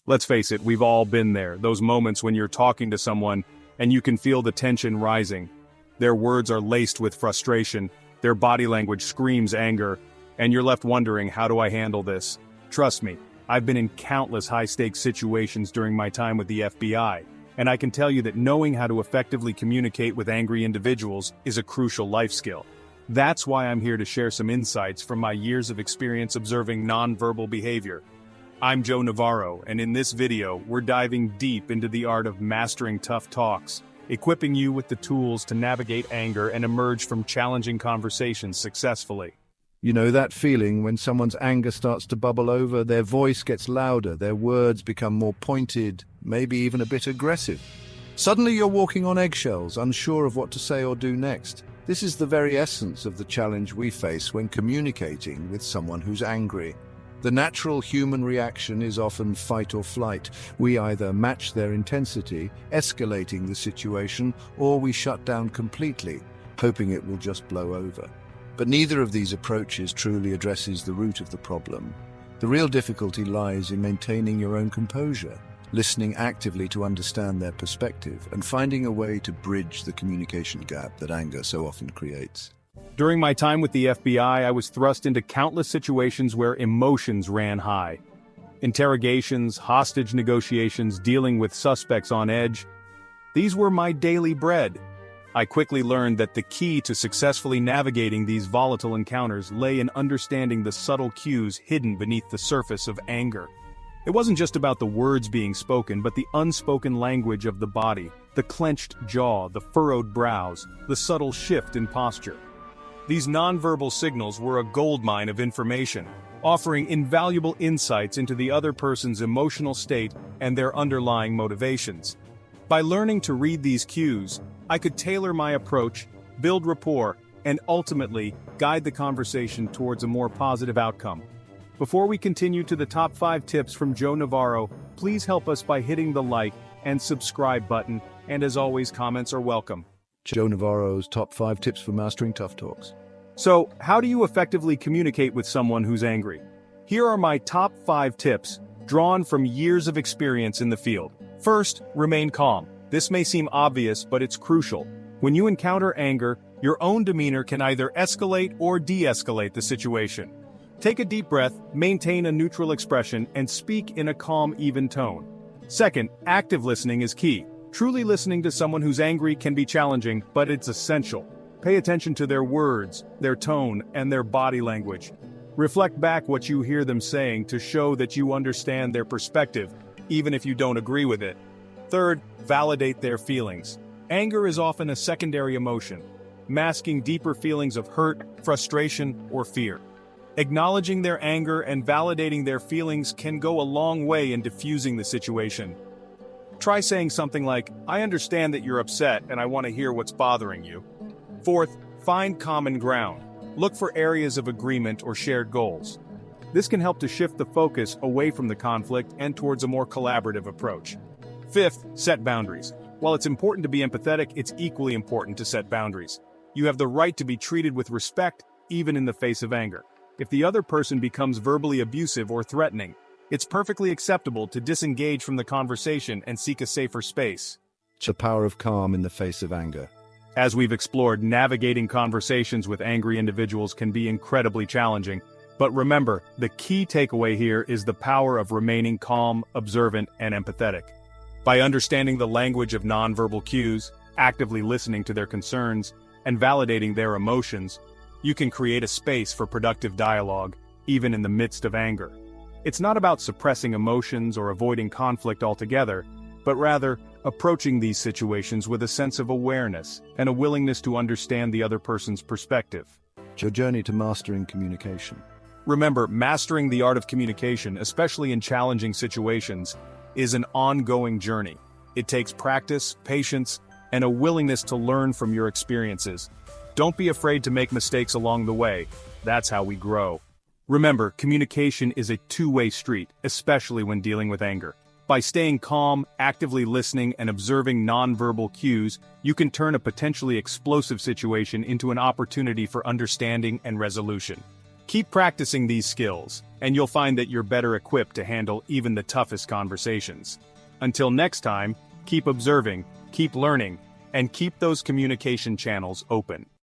Let's face it, we've all been there, those moments when you're talking to someone and you can feel the tension rising. Their words are laced with frustration, their body language screams anger, and you're left wondering, how do I handle this? Trust me, I've been in countless high-stakes situations during my time with the FBI, and I can tell you that knowing how to effectively communicate with angry individuals is a crucial life skill. That's why I'm here to share some insights from my years of experience observing nonverbal behavior. I'm Joe Navarro, and in this video, we're diving deep into the art of mastering tough talks, equipping you with the tools to navigate anger and emerge from challenging conversations successfully. You know that feeling when someone's anger starts to bubble over, their voice gets louder, their words become more pointed, maybe even a bit aggressive. Suddenly you're walking on eggshells, unsure of what to say or do next. This is the very essence of the challenge we face when communicating with someone who's angry. The natural human reaction is often fight or flight. We either match their intensity, escalating the situation, or we shut down completely, hoping it will just blow over. But neither of these approaches truly addresses the root of the problem. The real difficulty lies in maintaining your own composure, listening actively to understand their perspective, and finding a way to bridge the communication gap that anger so often creates. During my time with the FBI, I was thrust into countless situations where emotions ran high. Interrogations, hostage negotiations, dealing with suspects on edge. These were my daily bread. I quickly learned that the key to successfully navigating these volatile encounters lay in understanding the subtle cues hidden beneath the surface of anger. It wasn't just about the words being spoken, but the unspoken language of the body, the clenched jaw, the furrowed brows, the subtle shift in posture. These nonverbal signals were a goldmine of information, offering invaluable insights into the other person's emotional state and their underlying motivations. By learning to read these cues, I could tailor my approach, build rapport, and ultimately guide the conversation towards a more positive outcome. Before we continue to the top 5 tips from Joe Navarro, please help us by hitting the like and subscribe button, and as always, comments are welcome. Joe Navarro's top 5 tips for mastering tough talks. So, how do you effectively communicate with someone who's angry? Here are my top 5 tips, drawn from years of experience in the field. First, remain calm. This may seem obvious, but it's crucial. When you encounter anger, your own demeanor can either escalate or de-escalate the situation. Take a deep breath, maintain a neutral expression, and speak in a calm, even tone. Second, active listening is key. Truly listening to someone who's angry can be challenging, but it's essential. Pay attention to their words, their tone, and their body language. Reflect back what you hear them saying to show that you understand their perspective, even if you don't agree with it. Third, validate their feelings. Anger is often a secondary emotion, masking deeper feelings of hurt, frustration, or fear. Acknowledging their anger and validating their feelings can go a long way in diffusing the situation. Try saying something like, "I understand that you're upset and I want to hear what's bothering you." Fourth, find common ground. Look for areas of agreement or shared goals. This can help to shift the focus away from the conflict and towards a more collaborative approach. Fifth, set boundaries. While it's important to be empathetic, it's equally important to set boundaries. You have the right to be treated with respect, even in the face of anger. If the other person becomes verbally abusive or threatening, it's perfectly acceptable to disengage from the conversation and seek a safer space. The power of calm in the face of anger. As we've explored, navigating conversations with angry individuals can be incredibly challenging. But remember, the key takeaway here is the power of remaining calm, observant, and empathetic. By understanding the language of nonverbal cues, actively listening to their concerns, and validating their emotions, you can create a space for productive dialogue, even in the midst of anger. It's not about suppressing emotions or avoiding conflict altogether, but rather, approaching these situations with a sense of awareness and a willingness to understand the other person's perspective. Your journey to mastering communication. Remember, mastering the art of communication, especially in challenging situations, is an ongoing journey. It takes practice, patience, and a willingness to learn from your experiences. Don't be afraid to make mistakes along the way. That's how we grow. Remember, communication is a two-way street, especially when dealing with anger. By staying calm, actively listening, and observing nonverbal cues, you can turn a potentially explosive situation into an opportunity for understanding and resolution. Keep practicing these skills, and you'll find that you're better equipped to handle even the toughest conversations. Until next time, keep observing, keep learning, and keep those communication channels open.